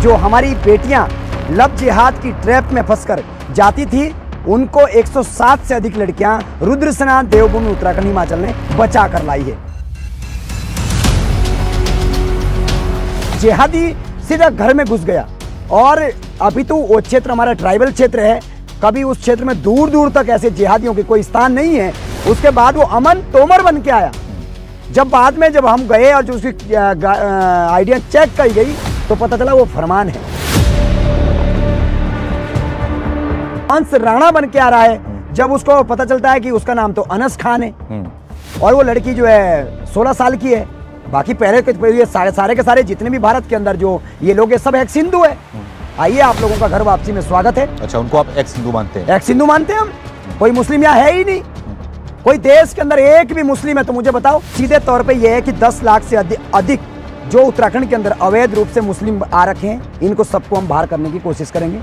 जो हमारी बेटियां लव जिहाद की ट्रैप में फंसकर जाती थी, उनको 107 से अधिक लड़कियां रुद्रसेना देवभूमि उत्तराखंड हिमाचल ने बचा कर लाई है। जिहादी सीधा घर में घुस गया और अभी तो वो क्षेत्र हमारा ट्राइबल क्षेत्र है, कभी उस क्षेत्र में दूर दूर तक ऐसे जिहादियों के कोई स्थान नहीं है। उसके बाद वो अमन तोमर बन के आया। जब बाद में जब हम गए और जो उसकी आइडिया चेक की गई तो पता चला वो फरमान है। अंश राणा बन के आ रहा है। जब उसको पता चलता है कि उसका नाम तो अनस खान है और वो लड़की जो है 16 साल की है। बाकी पहले ये सारे के सारे जितने भी भारत के अंदर जो ये लोग सब एक्स हिंदू है। आइए, आप लोगों का घर वापसी में स्वागत है। अच्छा, उनको आप एक्स हिंदू मानते हैं? एक्स हिंदू मानते हैं हम। कोई मुस्लिम यहाँ है ही नहीं। कोई देश के अंदर एक भी मुस्लिम है तो मुझे बताओ। सीधे तौर पे ये है कि 10 लाख से अधिक जो उत्तराखंड के अंदर अवैध रूप से मुस्लिम आ रखे हैं, इनको सबको हम बाहर करने की कोशिश करेंगे।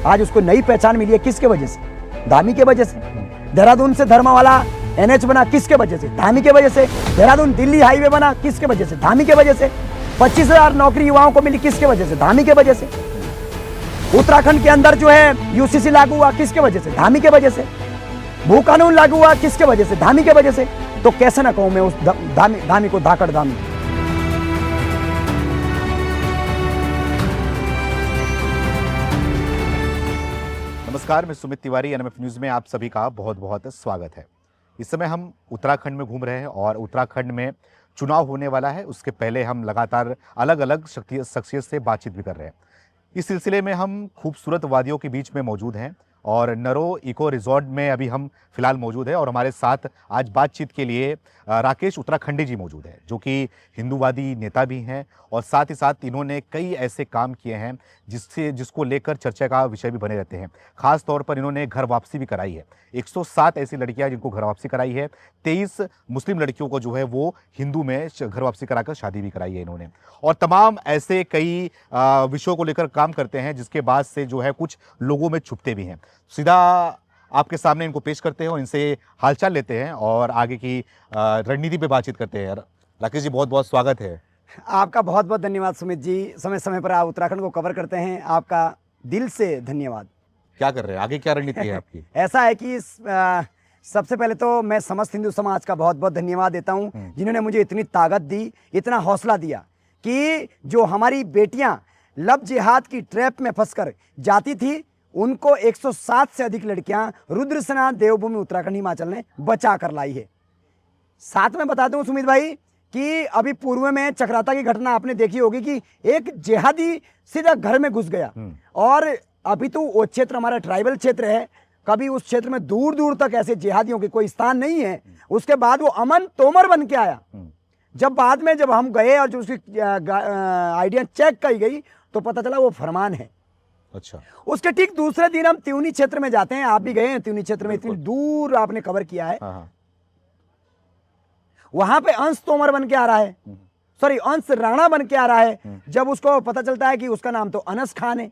आज उसको नई पहचान मिली है, किसके वजह से? धामी के वजह से। देहरादून से धर्मा वाला NH बना, किसके वजह से? धामी के वजह से। देहरादून दिल्ली हाईवे बना, किसके वजह से? धामी के वजह से। 25,000 नौकरी युवाओं को मिली, किसके वजह से? धामी के वजह से। उत्तराखंड के अंदर जो है UCC लागू हुआ, किसके वजह से? धामी के वजह से। भू कानून लागू हुआ, किसके वजह से? धामी के वजह से। तो कैसे ना कहूं मैं उस धामी को धाकड़ धामी। नमस्कार, मैं सुमित तिवारी, NMF न्यूज़ में आप सभी का बहुत बहुत स्वागत है। इस समय हम उत्तराखंड में घूम रहे हैं और उत्तराखंड में चुनाव होने वाला है। उसके पहले हम लगातार अलग अलग शख्सियत से बातचीत भी कर रहे हैं। इस सिलसिले में हम खूबसूरत वादियों के बीच में मौजूद हैं और नरो इको रिजॉर्ट में अभी हम फिलहाल मौजूद हैं और हमारे साथ आज बातचीत के लिए राकेश उत्तराखंडी जी मौजूद हैं, जो कि हिंदूवादी नेता भी हैं और साथ ही साथ इन्होंने कई ऐसे काम किए हैं जिसको लेकर चर्चा का विषय भी बने रहते हैं। खास तौर पर इन्होंने घर वापसी भी कराई है। 107 ऐसी लड़कियां जिनको घर वापसी कराई है। 23 मुस्लिम लड़कियों को जो है वो हिंदू में घर वापसी कराकर शादी भी कराई है इन्होंने। और तमाम ऐसे कई विषयों को लेकर काम करते हैं जिसके बाद से जो है कुछ लोगों में छुपते भी हैं। सीधा आपके सामने इनको पेश करते हैं और इनसे हालचाल लेते हैं और आगे की रणनीति पे बातचीत करते हैं। राकेश जी, बहुत बहुत स्वागत है। आपका बहुत बहुत धन्यवाद सुमित जी। समय समय पर आप उत्तराखंड को कवर करते हैं, आपका दिल से धन्यवाद। क्या कर रहे हैं आगे, क्या रणनीति है आपकी? ऐसा है कि सबसे पहले तो मैं समस्त हिंदू समाज का बहुत बहुत धन्यवाद देता हूं, जिन्होंने मुझे इतनी ताकत दी, इतना हौसला दिया कि जो हमारी बेटियां लव जिहाद की ट्रैप में फंसकर जाती थी, उनको 107 से अधिक लड़कियां रुद्रसेना देवभूमि उत्तराखंड हिमाचल ने बचा कर लाई है। साथ में बता दूं सुमित भाई कि अभी पूर्व में चक्राता की घटना आपने देखी होगी कि एक जिहादी सीधा घर में घुस गया और अभी तो वो क्षेत्र हमारा ट्राइबल क्षेत्र है, कभी उस क्षेत्र में दूर दूर तक ऐसे जिहादियों के कोई स्थान नहीं है। उसके बाद वो अमन तोमर बन के आया। जब बाद में जब हम गए और जो उसकी आइडिया चेक की गई तो पता चला वो फरमान है। अच्छा, उसके ठीक दूसरे दिन हम त्यूनी क्षेत्र में जाते हैं। आप भी गए हैं त्यूनी क्षेत्र में, इतनी दूर आपने कवर किया है। वहां पे अंश तोमर बन के आ रहा है, सॉरी अंश राणा बन के आ रहा है। जब उसको पता चलता है कि उसका नाम तो अनस खान है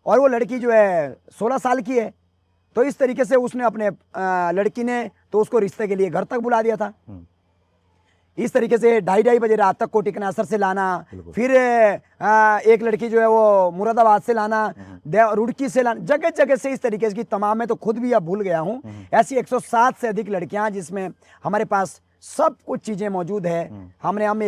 और वो लड़की जो है 16 साल की है, तो इस तरीके से उसने अपने लड़की ने तो उसको रिश्ते के लिए घर तक बुला दिया था। इस तरीके से 2:30 बजे रात तक कोटी कनासर से लाना, फिर एक लड़की जो है वो मुरादाबाद से लाना, रुड़की से लाना, जगह जगह से इस तरीके की तमाम। मैं तो खुद भी अब भूल गया हूं। ऐसी 107 से अधिक लड़कियां जिसमें हमारे पास सब कुछ चीजें मौजूद है। हम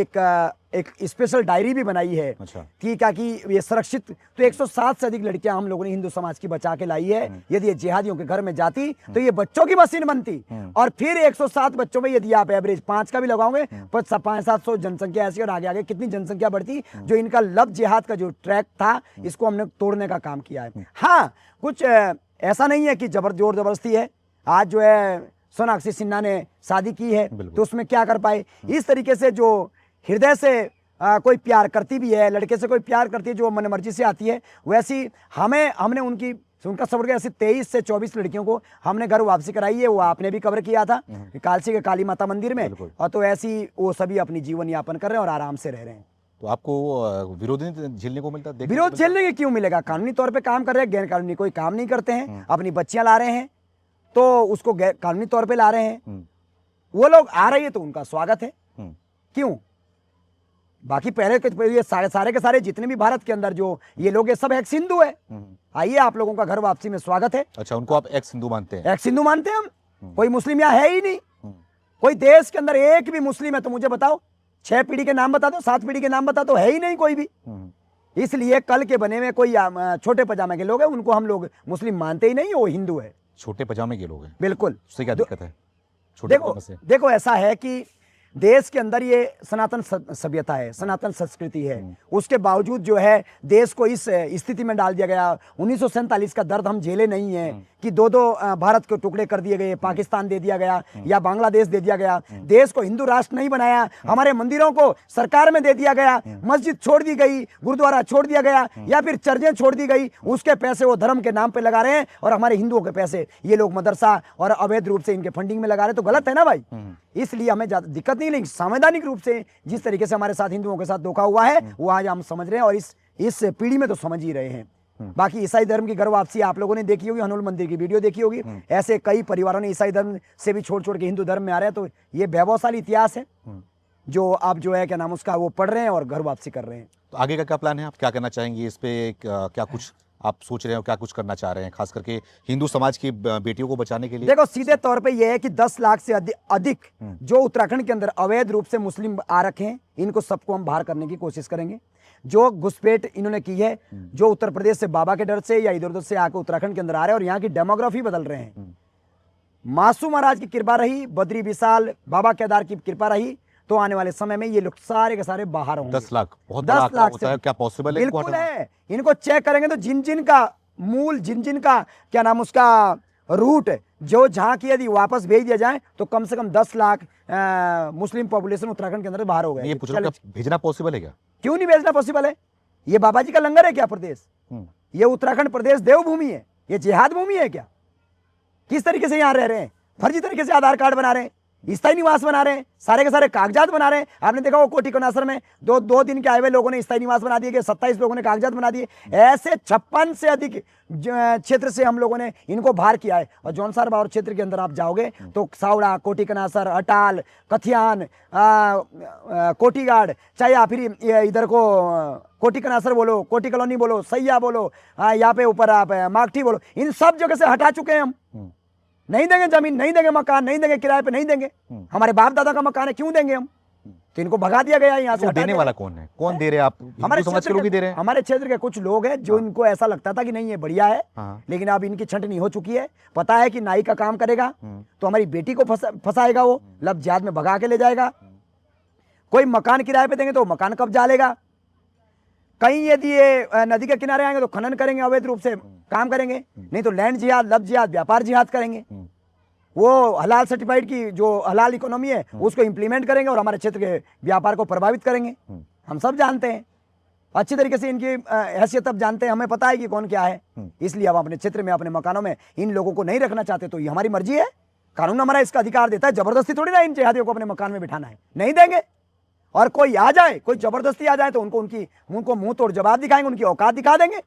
एक स्पेशल डायरी भी बनाई है। अच्छा। कि ये सुरक्षित। तो 107 से अधिक लड़कियां हम लोगों ने हिंदू समाज की बचा के लाई है। यदि ये जिहादियों के घर में जाती तो ये बच्चों की मशीन बनती और फिर 107 बच्चों में यदि आप एवरेज 5 का भी लगाओगे तो 500-700 जनसंख्या ऐसी, और आगे आगे कितनी जनसंख्या बढ़ती। जो इनका लव जिहाद का जो ट्रैक था, इसको हमने तोड़ने का काम किया है। हाँ, कुछ ऐसा नहीं है कि जोर जबरदस्ती है। आज जो है सोनाक्षी सिन्हा ने शादी की है तो उसमें क्या कर पाए। इस तरीके से जो हृदय से कोई प्यार करती भी है, लड़के से कोई प्यार करती है जो मन मर्जी से आती है, वैसी हमने उनका सफर के ऐसे 23 से 24 लड़कियों को हमने घर वापसी कराई है। वो आपने भी कवर किया था कालसी के काली माता मंदिर में। और तो ऐसी वो सभी अपनी जीवन यापन कर रहे हैं और आराम से रह रहे हैं। तो आपको विरोध झेलने को मिलता? विरोध झेलने के क्यों मिलेगा? कानूनी तौर पर काम कर रहे हैं, गैर कानूनी कोई काम नहीं करते हैं। अपनी बच्चियां ला रहे हैं तो उसको कानूनी तौर पे ला रहे हैं। वो लोग आ रही है तो उनका स्वागत है। क्यों? बाकी पहले के ये सारे के सारे जितने भी भारत के अंदर जो ये लोग, ये सब एक्स हिंदू है। आइए, आप लोगों का घर वापसी में स्वागत है। अच्छा, उनको आप एक्स हिंदू मानते हैं? एक्स हिंदू मानते हैं हम। कोई मुस्लिम यहाँ है ही नहीं। कोई देश के अंदर एक भी मुस्लिम है तो मुझे बताओ, 6 पीढ़ी के नाम बता दो, 7 पीढ़ी के नाम बता दो, है ही नहीं कोई भी। इसलिए कल के बने में कोई छोटे पजामे के लोग हैं, उनको हम लोग मुस्लिम मानते ही नहीं, वो हिंदू है। छोटे पजामे के लोग हैं? बिल्कुल। उससे क्या दिक्कत है? छोटे पजामे से? देखो ऐसा है कि देश के अंदर ये सनातन सभ्यता है, सनातन संस्कृति है, उसके बावजूद जो है देश को इस स्थिति में डाल दिया गया। 1947 का दर्द हम झेले नहीं है कि दो भारत के टुकड़े कर दिए गए, पाकिस्तान दे दिया गया या बांग्लादेश दे दिया गया। देश को हिंदू राष्ट्र नहीं बनाया, हमारे मंदिरों को सरकार में दे दिया गया, मस्जिद छोड़ दी गई, गुरुद्वारा छोड़ दिया गया, या फिर चर्चें छोड़ दी गई। उसके पैसे वो धर्म के नाम पे लगा रहे हैं और हमारे हिंदुओं के पैसे ये लोग मदरसा और अवैध रूप से इनके फंडिंग में लगा रहे हैं। तो गलत है ना भाई। इसलिए हमें ज्यादा दिक्कत नहीं, लेकिन संवैधानिक रूप से जिस तरीके से हमारे साथ हिंदुओं के साथ धोखा हुआ है वो आज हम समझ रहे हैं, और इस पीढ़ी में तो समझ ही रहे हैं। बाकी ईसाई धर्म की घर वापसी आप लोगों ने देखी होगी, हनुमान मंदिर की वीडियो देखी होगी। ऐसे कई परिवारों ने ईसाई धर्म से भी छोड़ के हिंदू धर्म में आ रहे हैं। तो ये वैभवशाली इतिहास है जो आप जो है क्या नाम उसका वो पढ़ रहे हैं और घर वापसी कर रहे हैं। तो आगे का क्या प्लान है? आप क्या करना चाहेंगे इस पे? क्या कुछ आप सोच रहे हो, क्या कुछ करना चाह रहे हैं, खास करके हिंदू समाज की बेटियों को बचाने के लिए? देखो, सीधे तौर पे ये है कि 10 लाख से अधिक जो उत्तराखंड के अंदर अवैध रूप से मुस्लिम आ रखे हैं, इनको सबको हम बाहर करने की कोशिश करेंगे। जो घुसपैठ इन्होंने की है, जो उत्तर प्रदेश से बाबा के डर से या इधर उधर से आकर उत्तराखंड के अंदर आ रहे हैं और यहाँ की डेमोग्राफी बदल रहे हैं। मासूम महाराज की कृपा रही, बद्री विशाल बाबा केदार की कृपा रही, तो आने वाले समय में ये लोग सारे के सारे बाहर होंगे। 10 लाख बहुत बड़ा आंकड़ा होता है। क्या पॉसिबल है? बिल्कुल है। इनको चेक करेंगे तो जिन का मूल, जिन का क्या नाम उसका रूट जो जहां की यदि वापस भेज दिया जाए तो कम से कम 10 लाख मुस्लिम पॉपुलेशन उत्तराखंड के अंदर बाहर हो गए। ये पूछ रहा हूं, भेजना पॉसिबल है क्या? क्यों नहीं भेजना पॉसिबल है? ये बाबा जी का लंगर है क्या प्रदेश? ये उत्तराखंड प्रदेश देवभूमि है? ये जिहाद भूमि है क्या? किस तरीके से यहाँ रह रहे हैं? फर्जी तरीके से आधार कार्ड बना रहे हैं, स्थायी निवास बना रहे हैं, सारे के सारे कागजात बना रहे हैं। आपने देखा वो कोटी कनासर में दो दिन के आए हुए लोगों ने स्थायी निवास बना दिए, 27 लोगों ने कागजात बना दिए। ऐसे 56 से अधिक क्षेत्र से हम लोगों ने इनको बाहर किया है। और जौनसार बावर क्षेत्र के अंदर आप जाओगे तो सावड़ा, कोटी कनासर, अटाल, कथियान, कोटीगाड़, चाहे या फिर इधर को कोटी कनासर बोलो, कोटी कॉलोनी बोलो, सैया बोलो, यहाँ पे ऊपर आप मागठी बोलो, इन सब जगह से हटा चुके हैं हम। नहीं देंगे जमीन, नहीं देंगे मकान, नहीं देंगे किराए पे, नहीं देंगे। हमारे बाप दादा का मकान है, क्यों देंगे हम? तो इनको भगा दिया गया है यहाँ से। तो देने वाला कौन है? कौन दे रहे हैं? आप हमारे समाज के लोग ही दे रहे हैं? हमारे क्षेत्र के कुछ लोग हैं जो इनको ऐसा लगता था कि नहीं ये बढ़िया है, लेकिन अब इनकी छंटनी हो चुकी है। पता है कि नाई का काम करेगा तो हमारी बेटी को फंसाएगा, वो लब जिहाद में भगा के ले जाएगा। कोई मकान किराए पे देंगे तो मकान कब्जा लेगा। कहीं यदि ये नदी के किनारे आएंगे तो खनन करेंगे, अवैध रूप से काम करेंगे। नहीं तो लैंड जिहाद, लब जिहाद, व्यापार जिहाद करेंगे। वो हलाल सर्टिफाइड की जो हलाल इकोनॉमी है उसको इंप्लीमेंट करेंगे और हमारे क्षेत्र के व्यापार को प्रभावित करेंगे। हम सब जानते हैं अच्छी तरीके से, इनकी हैसियत अब जानते हैं, हमें पता है कि कौन क्या है। इसलिए अब अपने क्षेत्र में, अपने मकानों में इन लोगों को नहीं रखना चाहते तो ये हमारी मर्जी है। कानून हमारा इसका अधिकार देता है। जबरदस्ती थोड़ी ना इन जिहादियों को अपने मकान में बिठाना है, नहीं देंगे। और कोई आ जाए, कोई जबरदस्ती आ जाए तो उनको मुंह तोड़ जवाब दिखाएंगे, उनकी औकात दिखा देंगे।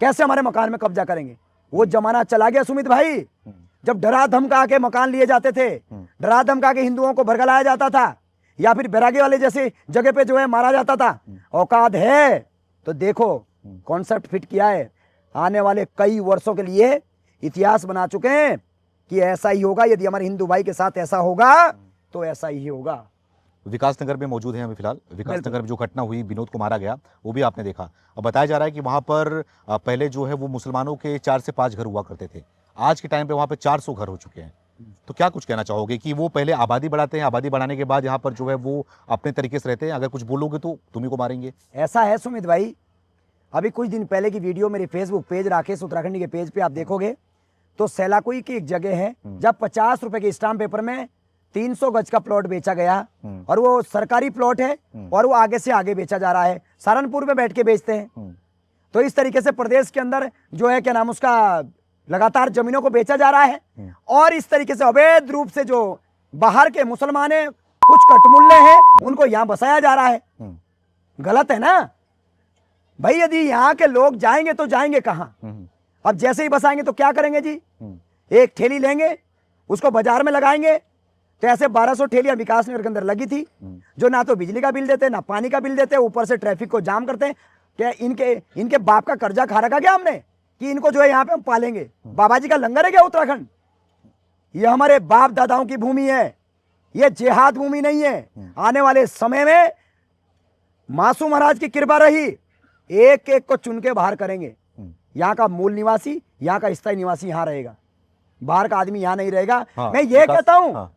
कैसे हमारे मकान में कब्जा करेंगे? वो जमाना चला गया सुमित भाई, जब डरा धमका के मकान लिए जाते थे, डरा धमका के हिंदुओं को भड़काया जाता था, या फिर बैरागी वाले जैसे जगह पे जो है मारा जाता था। औकात है तो देखो, कॉन्सेप्ट फिट किया है। आने वाले कई वर्षों के लिए इतिहास बना चुके हैं कि ऐसा ही होगा। यदि हमारे हिंदू भाई के साथ ऐसा होगा तो ऐसा ही होगा। विकासनगर में मौजूद हैं अभी फिलहाल। विकासनगर में जो घटना हुई, विनोद को मारा गया, वो भी आपने देखा। अब बताया जा रहा है कि वहां पर पहले जो है वो मुसलमानों के 4 से 5 घर हुआ करते थे। आज के टाइम पे वहां पे 400 घर हो चुके हैं। तो क्या कुछ कहना चाहोगे कि वो पहले आबादी बढ़ाते हैं, आबादी बढ़ाने के बाद यहाँ पर जो है वो अपने तरीके से रहते हैं, अगर कुछ बोलोगे तो तुम्ही को मारेंगे? ऐसा है सुमित भाई, अभी कुछ दिन पहले की वीडियो मेरे फेसबुक पेज राकेश उत्तराखंडी के पेज पे आप देखोगे तो सैलाकुई की एक जगह है जब 50 रुपए के स्टाम्प पेपर में 300 गज का प्लॉट बेचा गया, और वो सरकारी प्लॉट है और वो आगे से आगे बेचा जा रहा है। सहारनपुर में बैठ के बेचते हैं। तो इस तरीके से प्रदेश के अंदर जो है क्या नाम उसका लगातार जमीनों को बेचा जा रहा है। और इस तरीके से अवैध रूप से जो बाहर के मुसलमान है, कुछ कटमुल्ले हैं, उनको यहां बसाया जा रहा है। गलत है ना भाई? यदि यहाँ के लोग जाएंगे तो जाएंगे कहां? अब जैसे ही बसाएंगे तो क्या करेंगे जी? एक ठेली लेंगे, उसको बाजार में लगाएंगे, तो ऐसे 1200 ठेलियां विकास नगर के अंदर लगी थी, जो ना तो बिजली का बिल देते, ना पानी का बिल देते, ऊपर से ट्रैफिक को जाम करते हैं। क्या इनके बाप का कर्जा खा रखा क्या हमने कि इनको जो है यहाँ पे हम पालेंगे? बाबा जी का लंगर है क्या उत्तराखंड? ये हमारे बाप दादाओं की भूमि है, ये जिहाद भूमि नहीं है। आने वाले समय में मासूम महाराज की कृपा रही, एक एक को चुन के बाहर करेंगे। यहाँ का मूल निवासी, यहाँ का स्थायी निवासी यहाँ रहेगा, बाहर का आदमी यहाँ नहीं रहेगा। हाँ, मैं ये कहता हूँ, हाँ,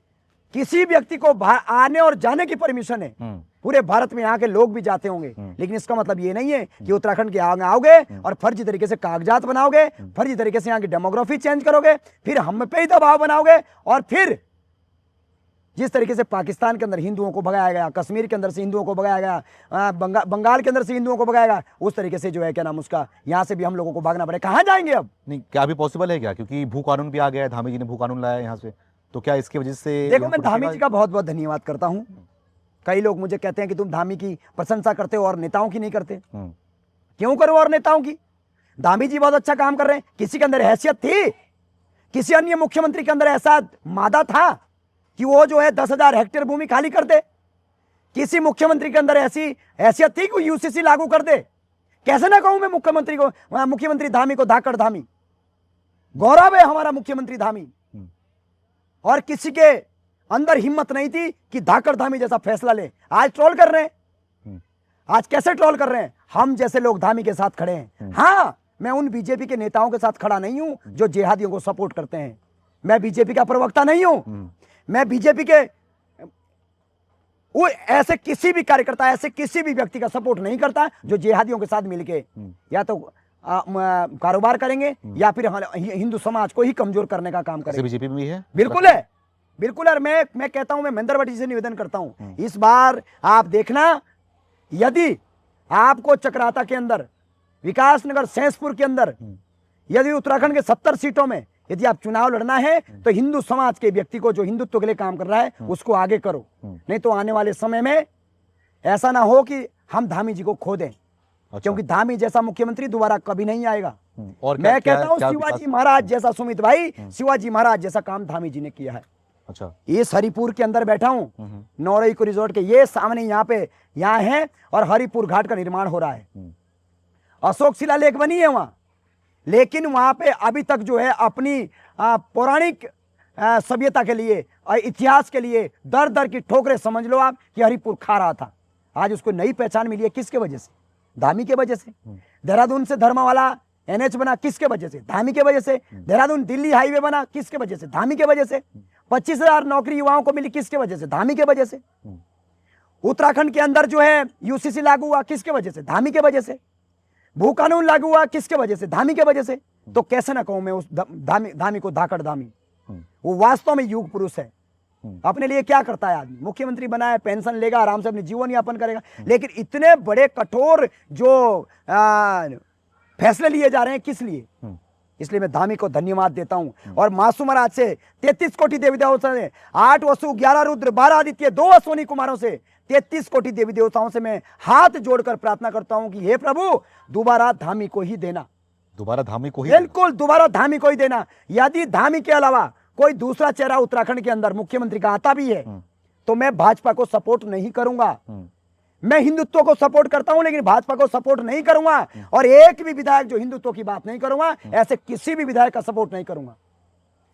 किसी व्यक्ति को बाहर आने और जाने की परमिशन है, पूरे भारत में यहाँ के लोग भी जाते होंगे, लेकिन इसका मतलब ये नहीं है कि उत्तराखंड के आगे आओगे और फर्जी तरीके से कागजात बनाओगे, फर्जी तरीके से यहाँ की डेमोग्राफी चेंज करोगे, फिर हम पे ही दबाव बनाओगे, और फिर जिस तरीके से पाकिस्तान के अंदर हिंदुओं को भगाया गया, कश्मीर के अंदर से हिंदुओं को भगाया गया, बंगाल के अंदर से हिंदुओं को भगाया गया, उस तरीके से जो है क्या नाम उसका, यहाँ से भी हम लोगों को भागना पड़े। कहाँ जाएंगे अब? नहीं, क्या अभी पॉसिबल है क्या? क्योंकि भू कानून भी आ गया है, धामी जी ने भू कानून लाया है यहाँ से, तो क्या इसकी वजह से? देखो, मैं धामी जी का बहुत बहुत धन्यवाद करता हूँ। कई लोग मुझे कहते हैं कि तुम धामी की प्रशंसा करते हो और नेताओं की नहीं करते। क्यों करो और नेताओं की? धामी जी बहुत अच्छा काम कर रहे हैं। किसी के अंदर हैसियत थी? किसी अन्य मुख्यमंत्री के अंदर ऐसा मादा था कि वो जो है 10,000 हेक्टेयर भूमि खाली कर दे? किसी मुख्यमंत्री के अंदर ऐसी हैसियत थी कि यूसीसी लागू कर दे? कैसे ना कहूं मैं मुख्यमंत्री धामी को धाकड़ धामी। गौरव है हमारा मुख्यमंत्री धामी, और किसी के अंदर हिम्मत नहीं थी कि धाकड़ धामी जैसा फैसला ले। आज ट्रोल कर रहे हैं, आज कैसे ट्रोल कर रहे हैं? हम जैसे लोग धामी के साथ खड़े हैं। हाँ, मैं उन बीजेपी के नेताओं के साथ खड़ा नहीं हूं जो जिहादियों को सपोर्ट करते हैं। मैं बीजेपी का प्रवक्ता नहीं हूं। मैं बीजेपी के वो ऐसे किसी भी कार्यकर्ता, ऐसे किसी भी व्यक्ति का सपोर्ट नहीं करता जो जिहादियों के साथ मिलके या तो कारोबार करेंगे या फिर हिंदू समाज को ही कमजोर करने का काम करेंगे। बीजेपी में भी है, बिल्कुल है, बिल्कुल है। मैं कहता हूं, मैं महेंद्र भट्टी से निवेदन करता हूं, इस बार आप देखना, यदि आपको चक्राता के अंदर, विकास नगर, सैंसपुर के अंदर, यदि उत्तराखंड के 70 सीटों में यदि आप चुनाव लड़ना है तो हिंदू समाज के व्यक्ति को, जो हिंदुत्व के लिए काम कर रहा है, उसको आगे करो। नहीं तो आने वाले समय में ऐसा ना हो कि हम धामी जी को खो दें। अच्छा। क्योंकि धामी जैसा मुख्यमंत्री दोबारा कभी नहीं आएगा। और मैं कहता हूं शिवाजी महाराज जैसा, सुमित भाई, शिवाजी महाराज जैसा काम धामी जी ने किया है। अच्छा, इस हरिपुर के अंदर बैठा हूं, नौरई को रिजोर्ट के ये सामने यहाँ है, और हरिपुर घाट का निर्माण हो रहा है। अशोक शिलालेख बनी है वहां, लेकिन वहां पे अभी तक जो है अपनी पौराणिक सभ्यता के लिए और इतिहास के लिए दर दर की ठोकरें समझ लो आप कि हरिपुर खा रहा था। आज उसको नई पहचान मिली है, किसके वजह से? धामी के वजह से। देहरादून से धर्मावाला एनएच बना, किसके वजह से? धामी के वजह से। देहरादून दिल्ली हाईवे बना, किसके वजह से? धामी के वजह से। 25,000 नौकरी युवाओं को मिली, किसके वजह से? धामी के वजह से। उत्तराखंड के अंदर जो है यूसीसी लागू हुआ, किसके वजह से? धामी के वजह से। भू कानून लागू हुआ, किसके वजह से? धामी के वजह से। तो कैसे ना कहूं मैं उस धामी को धाकड़ धामी। वो वास्तव में युग पुरुष है। अपने लिए क्या करता है आदमी? मुख्यमंत्री बना है, पेंशन लेगा, आराम से अपने जीवन यापन करेगा, लेकिन इतने बड़े कठोर जो फैसले लिए जा रहे हैं, किस लिए? इसलिए मैं धामी को धन्यवाद देता हूं। और मासूम महाराज से 33 कोटि देवी देवताओं से, 8 वसु, 11 रुद्र, 12 आदित्य, 2 अश्विनी कुमारों से, 33 कोटि देवी देवताओं से मैं हाथ जोड़कर प्रार्थना करता हूं कि हे प्रभु, दोबारा धामी को ही देना। दोबारा धामी को ही? बिल्कुल, दोबारा धामी को ही देना। यदि धामी के अलावा कोई दूसरा चेहरा उत्तराखंड के अंदर मुख्यमंत्री का आता भी है तो मैं भाजपा को सपोर्ट नहीं करूंगा। मैं हिंदुत्व को सपोर्ट करता हूं, लेकिन भाजपा को सपोर्ट नहीं करूंगा। और एक भी विधायक जो हिंदुत्व की बात नहीं करूंगा, ऐसे किसी भी विधायक का सपोर्ट नहीं करूंगा।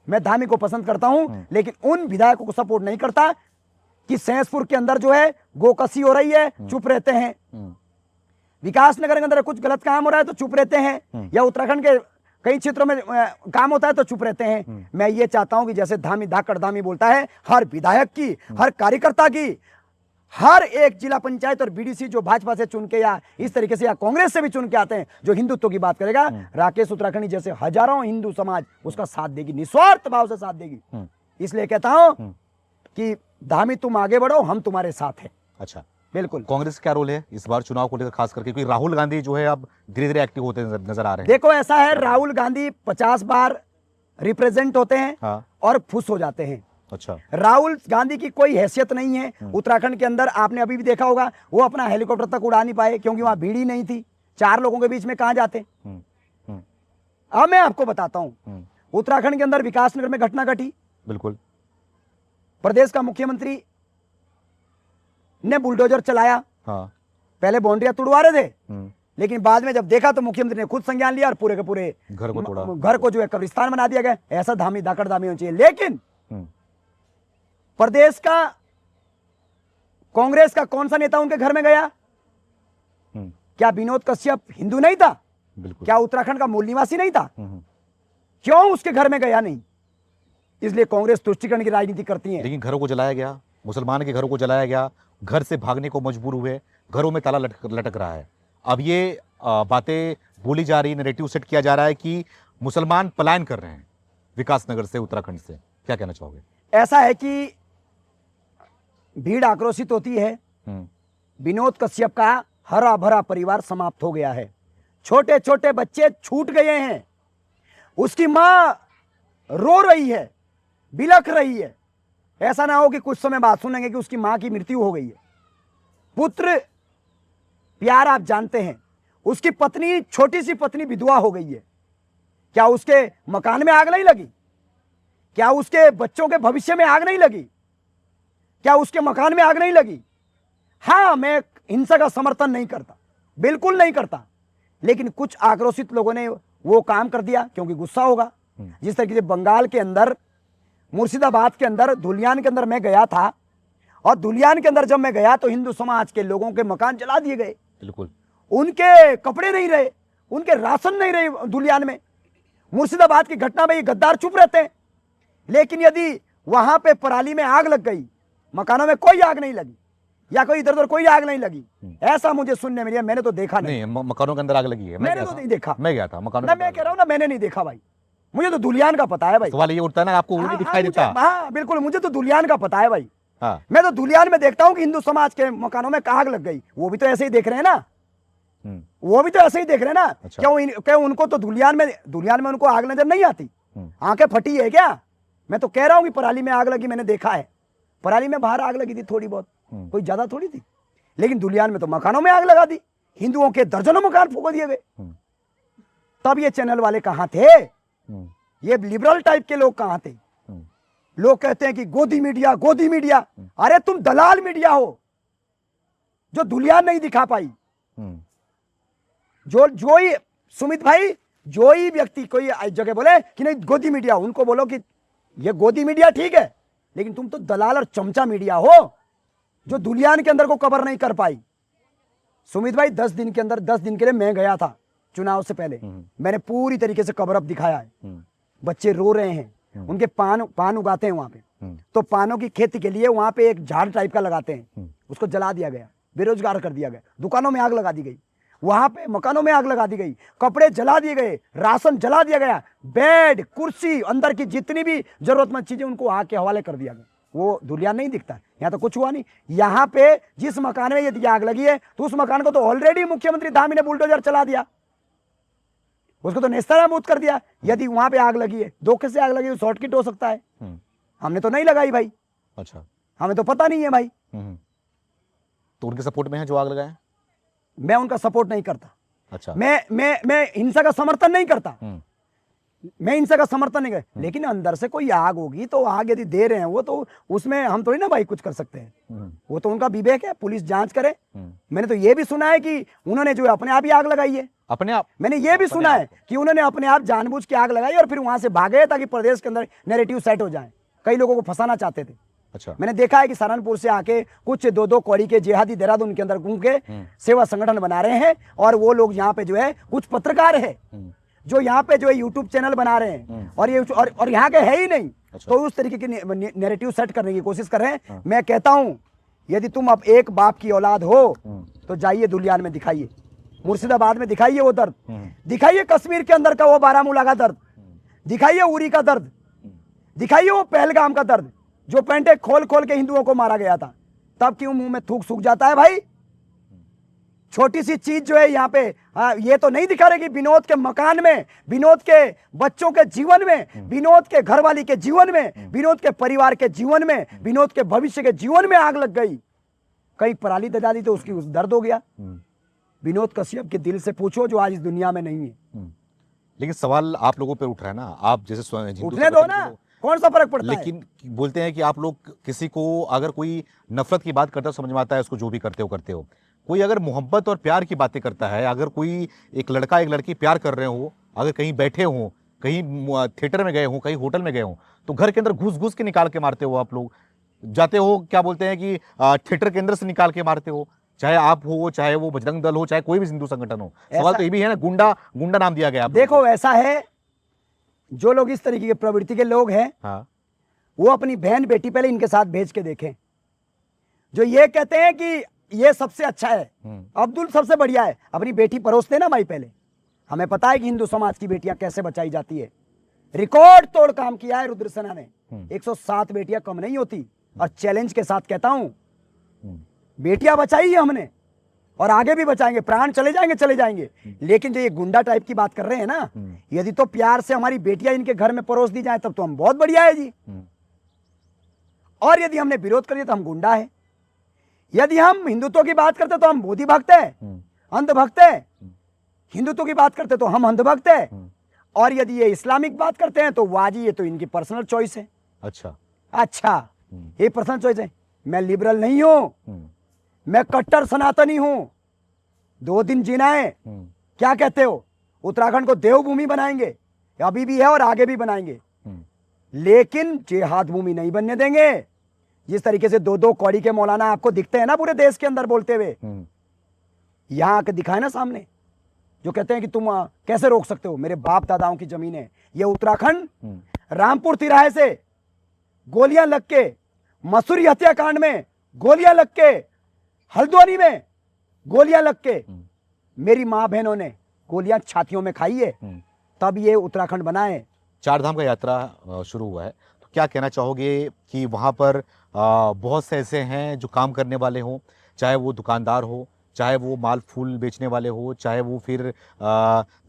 मैं धामी को पसंद करता हूं, लेकिन उन विधायकों को सपोर्ट नहीं करता कि सैंसपुर के अंदर जो है गोकसी हो रही है, चुप रहते हैं। विकास नगर के अंदर कुछ गलत काम हो रहा है तो चुप रहते हैं, या उत्तराखंड के कई क्षेत्रों में काम होता है तो चुप रहते हैं। मैं ये चाहता हूं कि जैसे धामी धाकड़ धामी बोलता है, हर विधायक की, हर कार्यकर्ता की, हर एक जिला पंचायत और बीडीसी जो भाजपा से चुन के या इस तरीके से या कांग्रेस से भी चुन के आते हैं, जो हिंदुत्व की बात करेगा, राकेश उत्तराखंडी जैसे हजारों हिंदू समाज उसका साथ देगी, निस्वार्थ भाव से साथ देगी। इसलिए कहता हूं कि धामी तुम आगे बढ़ो, हम तुम्हारे साथ हैं। अच्छा, बिल्कुल। कांग्रेस क्या रोल है इस बार चुनाव को लेकर, खास करके क्योंकि राहुल गांधी जो है अब धीरे धीरे एक्टिव होते नजर आ रहे हैं? देखो, ऐसा है, राहुल गांधी 50 बार रिप्रेजेंट होते हैं। हाँ। और फुस हो जाते हैं। अच्छा, राहुल गांधी की कोई हैसियत नहीं है उत्तराखंड के अंदर। आपने अभी भी देखा होगा, वो अपना हेलीकॉप्टर तक उड़ा नहीं पाए क्योंकि वहां भीड़ ही नहीं थी। 4 लोगों के बीच में कहां जाते? अब मैं आपको बताता हूं, उत्तराखंड के अंदर विकास नगर में घटना घटी। बिल्कुल। प्रदेश का मुख्यमंत्री ने बुलडोजर चलाया, हाँ। पहले बाउंड्रियां तुड़वा रहे थे, हम्म। लेकिन बाद में जब देखा तो मुख्यमंत्री ने खुद संज्ञान लिया और पूरे के पूरे घर को तोड़ा, घर को जो है कब्रिस्तान बना दिया गया। ऐसा धामी धाकड़ धामी होना चाहिए। लेकिन हम्म। प्रदेश का कांग्रेस का कौन सा नेता उनके घर में गया? हम्म। क्या विनोद कश्यप हिंदू नहीं था? बिल्कुल। क्या उत्तराखंड का मूल निवासी नहीं था? हम्म। क्यों उसके घर में गया नहीं? इसलिए कांग्रेस तुष्टीकरण की राजनीति करती है। लेकिन घरों को जलाया गया, मुसलमान के घरों को जलाया गया, घर से भागने को मजबूर हुए, घरों में ताला लटक रहा है। अब ये बातें बोली जा रही, नैरेटिव सेट किया जा रहा है कि मुसलमान पलायन कर रहे हैं विकासनगर से, उत्तराखंड से। क्या कहना चाहोगे? ऐसा है कि भीड़ आक्रोशित होती है। विनोद कश्यप का हरा भरा परिवार समाप्त हो गया है। छोटे छोटे बच्चे छूट गए हैं। उसकी मां रो रही है, बिलख रही है। ऐसा ना हो कि कुछ समय बाद सुनेंगे कि उसकी मां की मृत्यु हो गई है। पुत्र प्यार आप जानते हैं, उसकी पत्नी, छोटी सी पत्नी विधवा हो गई है। क्या उसके मकान में आग नहीं लगी? क्या उसके बच्चों के भविष्य में आग नहीं लगी? क्या उसके मकान में आग नहीं लगी? हाँ, मैं हिंसा का समर्थन नहीं करता, बिल्कुल नहीं करता, लेकिन कुछ आक्रोशित लोगों ने वो काम कर दिया क्योंकि गुस्सा होगा। जिस तरीके से बंगाल के अंदर, मुर्शिदाबाद के अंदर, धुलियान के अंदर मैं गया था, और धुलियान के अंदर जब मैं गया तो हिंदू समाज के लोगों के मकान जला दिए गए। बिल्कुल। उनके कपड़े नहीं रहे, उनके राशन नहीं रहे धुलियान में। मुर्शिदाबाद की घटना में ये गद्दार चुप रहते हैं, लेकिन यदि वहां पे पराली में आग लग गई, मकानों में कोई आग नहीं लगी, या कोई इधर उधर कोई आग नहीं लगी, ऐसा मुझे सुनने में लिया। मैंने तो देखा नहीं। मकानों के अंदर आग लगी है? मैंने तो नहीं देखा। मैं गया था मकानों ना, मैं कह रहा हूँ ना, मैंने नहीं देखा भाई। मुझे तो धुलियान का पता है भाई। सवाल ये उठता है ना, आपको उल्टी दिखाई देता? हाँ बिल्कुल, मुझे तो धुलियान का पता है भाई। हाँ। मैं तो धुलियान में देखता हूँ कि हिंदू समाज के मकानों में आग लग गई। वो भी तो ऐसे ही देख रहे हैं ना, वो भी तो ऐसे ही देख रहे हैं ना। अच्छा। क्या उनको तो धुलियान में उनको आग नजर नहीं आती? आंखें फटी है क्या? मैं तो कह रहा हूँ कि पराली में आग लगी, मैंने देखा है। पराली में बाहर आग लगी थी थोड़ी बहुत, कोई ज्यादा थोड़ी थी, लेकिन धुलियान में तो मकानों में आग लगा दी। हिंदुओं के दर्जनों मकान फूक दिए गए। तब ये चैनल वाले कहां थे? ये लिबरल टाइप के लोग कहां थे? लोग कहते हैं कि गोदी मीडिया, गोदी मीडिया। अरे तुम दलाल मीडिया हो जो धुलियान नहीं दिखा पाई। जो ही सुमित भाई, जो ही व्यक्ति कोई जगह बोले कि नहीं गोदी मीडिया, उनको बोलो कि ये गोदी मीडिया ठीक है, लेकिन तुम तो दलाल और चमचा मीडिया हो जो धुलियान के अंदर को कवर नहीं कर पाई। सुमित भाई 10 दिन के अंदर, 10 दिन के लिए मैं गया था चुनाव से पहले, मैंने पूरी तरीके से कवर अप दिखाया है। बच्चे रो रहे हैं, उनके पान उगाते हैं वहां पे, तो पानों की खेती के लिए वहां पे एक झाड़ टाइप का लगाते हैं, उसको जला दिया गया, बेरोजगार कर दिया गया। दुकानों में आग लगा दी गई, वहां पे मकानों में आग लगा दी गई, कपड़े जला दिए गए, राशन जला दिया गया, बेड, कुर्सी, अंदर की जितनी भी जरूरतमंद चीजें उनको आग के हवाले कर दिया गया। वो धुलियान नहीं दिखता, यहाँ तो कुछ हुआ नहीं। यहाँ पे जिस मकान में यदि आग लगी है तो उस मकान को तो ऑलरेडी मुख्यमंत्री धामी ने बुलडोजर चला दिया, उसको तो नेस्तनाबूद कर दिया। यदि वहां पे आग लगी है, धोखे से आग लगी, शॉर्ट किट हो सकता है। हमने तो नहीं लगाई भाई। अच्छा, हमें तो पता नहीं है भाई। तो उनके सपोर्ट में है जो आग लगाए? मैं उनका सपोर्ट नहीं करता। अच्छा। मैं हिंसा का समर्थन नहीं करता, मैं हिंसा का समर्थन नहीं करता, लेकिन अंदर से कोई आग होगी तो आग यदि दे रहे हैं वो तो उसमें हम थोड़ी ना भाई कुछ कर सकते हैं। वो तो उनका विवेक है, पुलिस जांच करे। मैंने तो ये भी सुना है कि उन्होंने जो अपने आप ही आग लगाई है। अपने आप? मैंने ये भी सुना है कि उन्होंने अपने आप जानबूझ के आग लगाई और फिर वहां से भागे ताकि प्रदेश के अंदर नैरेटिव सेट हो जाए। कई लोगों को फंसाना चाहते थे। अच्छा। मैंने देखा है कि सहारनपुर से आके कुछ 2-2 कौड़ी के जिहादी देहरादून के अंदर घूम के सेवा संगठन बना रहे हैं, और वो लोग यहाँ पे जो है कुछ पत्रकार है जो यहाँ पे जो है यूट्यूब चैनल बना रहे हैं, और ये और यहाँ के है ही नहीं। अच्छा। तो उस तरीके की नैरेटिव सेट करने की कोशिश कर रहे हैं। मैं कहता हूं यदि तुम अब एक बाप की औलाद हो तो जाइए धुलियान में दिखाइए, मुर्शिदाबाद में दिखाइए वो दर्द, दिखाइए कश्मीर के अंदर का वो बारामूला का दर्द, दिखाइए उरी का दर्द, दिखाइए वो पहलगाम का दर्द जो पैंटे खोल खोल के हिंदुओं को मारा गया था। तब क्यों मुंह में थूक सूख जाता है भाई? छोटी सी चीज जो है यहाँ पे ये तो नहीं दिखा रहे कि विनोद के मकान में, विनोद के बच्चों के जीवन में, विनोद के घरवाली के जीवन में, विनोद के परिवार के जीवन में, विनोद के भविष्य के जीवन में आग लग गई। कहीं पराली दजा दी तो उसकी उस दर्द हो गया। विनोद कश्यप के दिल से पूछो जो आज इस दुनिया में नहीं है। लेकिन सवाल आप लोगों पे उठ रहा है ना, आप जैसे उठने दो ना, कौन सा फर्क पड़ता है? लेकिन बोलते हैं कि आप लोग किसी को अगर कोई नफरत की बात करता है समझ में आता है उसको, जो भी करते हो। कोई अगर मोहब्बत और प्यार की बातें करता है, अगर कोई एक लड़का एक लड़की प्यार कर रहे हो, अगर कहीं बैठे हो, कहीं थिएटर में गए हो, कहीं होटल में गए हो, तो घर के अंदर घुस घुस के निकाल के मारते हो आप लोग। जाते हो, क्या बोलते हैं कि थिएटर के अंदर से निकाल के मारते हो, चाहे आप हो, चाहे वो बजरंग दल हो, चाहे कोई भी हिंदू संगठन हो। सवाल तो ये भी है ना, गुंडा नाम दिया गया। देखो ऐसा है, जो लोग इस तरीके के प्रवृत्ति के लोग हैं, हाँ, वो अपनी बहन बेटी पहले इनके साथ भेज के देखें। जो ये कहते हैं कि ये सबसे अच्छा है, अब्दुल सबसे बढ़िया है, अपनी बेटी परोसते ना भाई पहले। हमें पता है कि हिंदू समाज की बेटियां कैसे बचाई जाती है। रिकॉर्ड तोड़ काम किया है रुद्र सेना ने। 107 बेटियां कम नहीं होती, और चैलेंज के साथ कहता हूं, बेटियां बचाई है हमने और आगे भी बचाएंगे। प्राण चले जाएंगे। लेकिन जो ये गुंडा टाइप की बात कर रहे हैं ना, यदि तो प्यार से हमारी बेटियां इनके घर में परोस दी जाए तब तो हम बहुत बढ़िया है जी। और यदि हमने विरोध कर दिया तो हम गुंडा है। यदि हम हिंदुत्व की बात करते तो हम बोधि भक्त है, अंधभक्त है। हिंदुत्व की बात करते तो हम अंधभक्त है। और यदि ये इस्लामिक बात करते हैं तो वाजी, ये तो इनकी पर्सनल चॉइस है। अच्छा, ये पर्सनल चॉइस है। मैं लिबरल नहीं हूं, मैं कट्टर सनातनी हूं। 2 दिन जीना है। क्या कहते हो? उत्तराखंड को देवभूमि बनाएंगे, अभी भी है और आगे भी बनाएंगे, लेकिन जिहाद भूमि नहीं बनने देंगे। जिस तरीके से 2-2 कौड़ी के मौलाना आपको दिखते हैं ना पूरे देश के अंदर बोलते हुए, यहां आके दिखाए ना सामने, जो कहते हैं कि तुम कैसे रोक सकते हो, मेरे बाप दादाओं की जमीन है ये उत्तराखंड। रामपुर तिराहे से गोलियां लग के, मसूरी हत्याकांड में गोलियां लग के, हल्द्वानी में गोलियां लग के, मेरी मां बहनों ने गोलियां छातियों में खाई है, तब ये उत्तराखंड बना है। 4 धाम का यात्रा शुरू हुआ है, तो क्या कहना चाहोगे कि वहां पर बहुत से ऐसे हैं जो काम करने वाले हों, चाहे वो दुकानदार हो, चाहे वो माल फूल बेचने वाले हो, चाहे वो फिर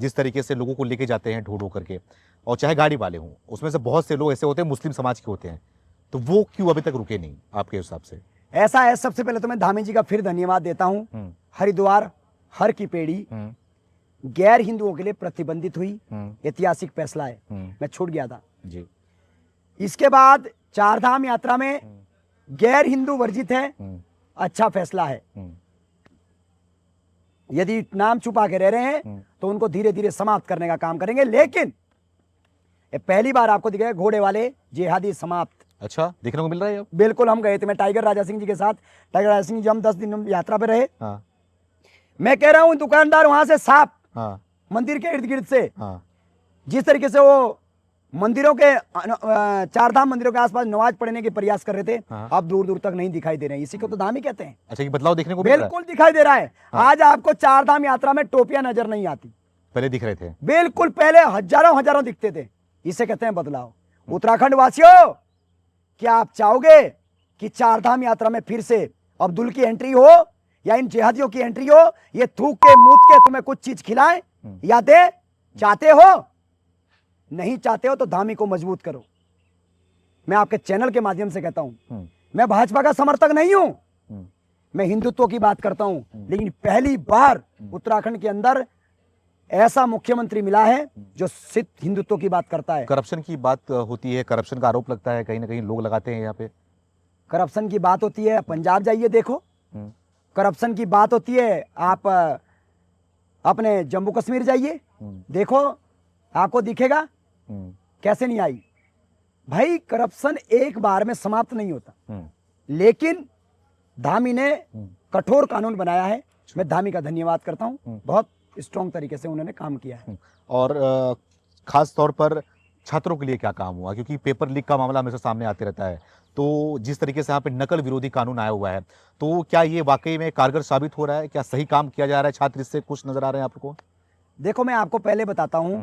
जिस तरीके से लोगों को लेके जाते हैं ढो करके, और चाहे गाड़ी वाले हों, उसमें से बहुत से लोग ऐसे होते हैं मुस्लिम समाज के होते हैं, तो वो क्यों अभी तक रुके नहीं आपके हिसाब से? ऐसा है, सबसे पहले तो मैं धामी जी का फिर धन्यवाद देता हूं। हरिद्वार हर की पेड़ी गैर हिंदुओं के लिए प्रतिबंधित हुई, ऐतिहासिक फैसला है। मैं छूट गया था जी। इसके बाद 4 धाम यात्रा में गैर हिंदू वर्जित है, अच्छा फैसला है। यदि नाम छुपा के रह रहे हैं तो उनको धीरे धीरे समाप्त करने का काम करेंगे। लेकिन पहली बार आपको दिखेगा घोड़े वाले जिहादी समाप्त। अच्छा, देखने को मिल रहा है अब? बिल्कुल, हम गए थे, मैं टाइगर राजा सिंह जी के साथ। टाइगर राजा सिंह जी हम 10 दिन यात्रा पे रहे। हाँ। मैं कह रहा हूं दुकानदार वहां से साफ, हाँ। मंदिर के इर्द गिर्द से, हाँ। जिस तरीके से वो मंदिरों के 4 धाम मंदिरों के आसपास नमाज पढ़ने के प्रयास कर रहे थे, हाँ। अब दूर दूर तक नहीं दिखाई दे रहे हैं। इसी को तो धाम ही कहते हैं। अच्छा, ये बदलाव देखने को मिल रहा है? बिल्कुल दिखाई दे रहा है। हाँ। आज आपको 4 धाम यात्रा में टोपियां नजर नहीं आती, पहले दिख रहे थे। बिल्कुल, पहले हजारों दिखते थे। इसे कहते हैं बदलाव। उत्तराखंड वासियों, क्या आप चाहोगे कि 4 धाम यात्रा में फिर से अब्दुल की एंट्री हो या इन जिहादियों की एंट्री हो? ये थूक के मूत के तुम्हें कुछ चीज खिलाएं या दे? चाहते हो? नहीं चाहते हो तो धामी को मजबूत करो। मैं आपके चैनल के माध्यम से कहता हूं, मैं भाजपा का समर्थक नहीं हूं, मैं हिंदुत्व की बात करता हूं। लेकिन पहली बार उत्तराखंड के अंदर ऐसा मुख्यमंत्री मिला है जो सिद्ध हिंदुत्व की बात करता है। करप्शन की बात होती है, करप्शन का आरोप लगता है, कहीं ना कहीं लोग लगाते हैं यहाँ पे। करप्शन की बात होती है, पंजाब जाइए देखो। करप्शन की बात होती है, आप अपने जम्मू कश्मीर जाइए देखो, आपको दिखेगा। कैसे नहीं आई भाई? करप्शन एक बार में समाप्त नहीं होता, लेकिन धामी ने कठोर कानून बनाया है। मैं धामी का धन्यवाद करता हूं, बहुत स्ट्रॉन्ग तरीके से उन्होंने काम किया है। और खास तौर पर छात्रों के लिए क्या काम हुआ, क्योंकि पेपर लीक का मामला हमेशा सामने आते रहता है, तो जिस तरीके से यहाँ पे नकल विरोधी कानून आया हुआ है, तो क्या ये वाकई में कारगर साबित हो रहा है? क्या सही काम किया जा रहा है? छात्र इससे खुश नजर आ रहे हैं आपको? देखो, मैं आपको पहले बताता हूं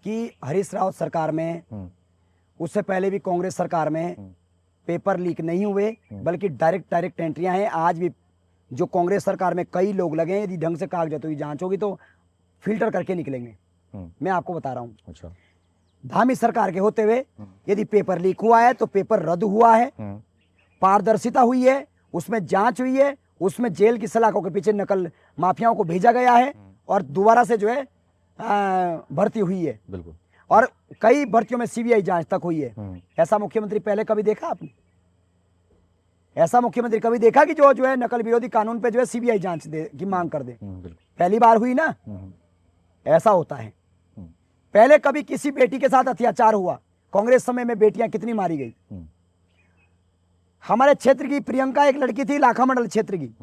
कि हरीश रावत सरकार में, उससे पहले भी कांग्रेस सरकार में पेपर लीक नहीं हुए, बल्कि डायरेक्ट एंट्रियां हैं। आज भी जो कांग्रेस सरकार में कई लोग लगे हैं, यदि ढंग से कागजातों की जांच होगी तो फिल्टर करके निकलेंगे। मैं आपको बता रहा हूं। अच्छा। धामी सरकार के होते हुए यदि पेपर लीक हुआ है तो पेपर रद्द हुआ है, पारदर्शिता हुई है, उसमें जांच हुई है, उसमें जेल की सलाखों के पीछे नकल माफियाओं को भेजा गया है और दोबारा से जो है भर्ती हुई है। बिल्कुल। और कई भर्तियों में सीबीआई जांच तक हुई है। ऐसा मुख्यमंत्री पहले कभी देखा आपने? ऐसा मुख्यमंत्री कभी देखा कि जो है नकल विरोधी कानून पे जो है सीबीआई जांच की मांग कर दे? पहली बार हुई ना। ऐसा होता है। पहले कभी किसी बेटी के साथ अत्याचार हुआ? कांग्रेस समय में बेटियां कितनी मारी गई? हमारे क्षेत्र की प्रियंका एक लड़की थी, लाखा मंडल क्षेत्र की,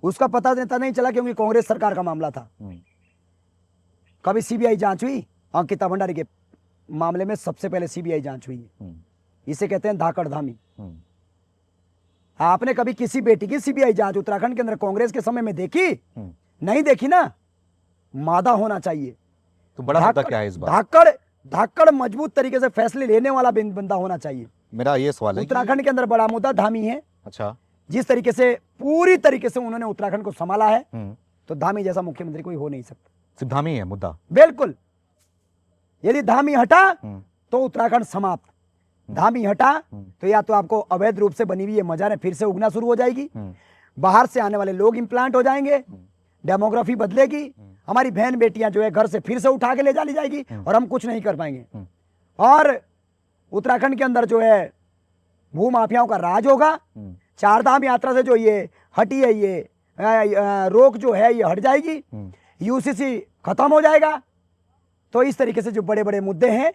उसका पता नहीं चला क्योंकि कांग्रेस सरकार का मामला था। कभी सीबीआई जांच हुई? अंकिता भंडारी के मामले में सबसे पहले सीबीआई जांच हुई है। इसे कहते हैं धाकड़ धामी। आपने कभी किसी बेटी की सीबीआई जांच उत्तराखंड के अंदर कांग्रेस के समय में देखी? नहीं देखी ना। मादा होना चाहिए। तो बड़ा मुद्दा क्या है इस बार? धाकड़ मजबूत तरीके से फैसले लेने वाला बंदा होना चाहिए। मेरा ये सवाल है, उत्तराखंड के अंदर बड़ा मुद्दा धामी है। अच्छा, जिस तरीके से पूरी तरीके से उन्होंने उत्तराखंड को संभाला है, तो धामी जैसा मुख्यमंत्री कोई हो नहीं सकता। सिर्फ धामी है मुद्दा? बिल्कुल। यदि धामी हटा तो उत्तराखंड समाप्त। धामी हटा तो या तो आपको अवैध रूप से बनी हुई ये मजारें फिर से उगना शुरू हो जाएगी, बाहर से आने वाले लोग इंप्लांट हो जाएंगे, डेमोग्राफी बदलेगी, हमारी बहन बेटियां जो है घर से फिर से उठा के ले जाली जाएगी और हम कुछ नहीं कर पाएंगे। और उत्तराखंड के अंदर जो है भू माफियाओं का राज होगा। चारधाम यात्रा से जो ये हटी है, ये रोक जो है ये हट जाएगी, यूसीसी खत्म हो जाएगा। तो इस तरीके से जो बड़े बड़े मुद्दे हैं,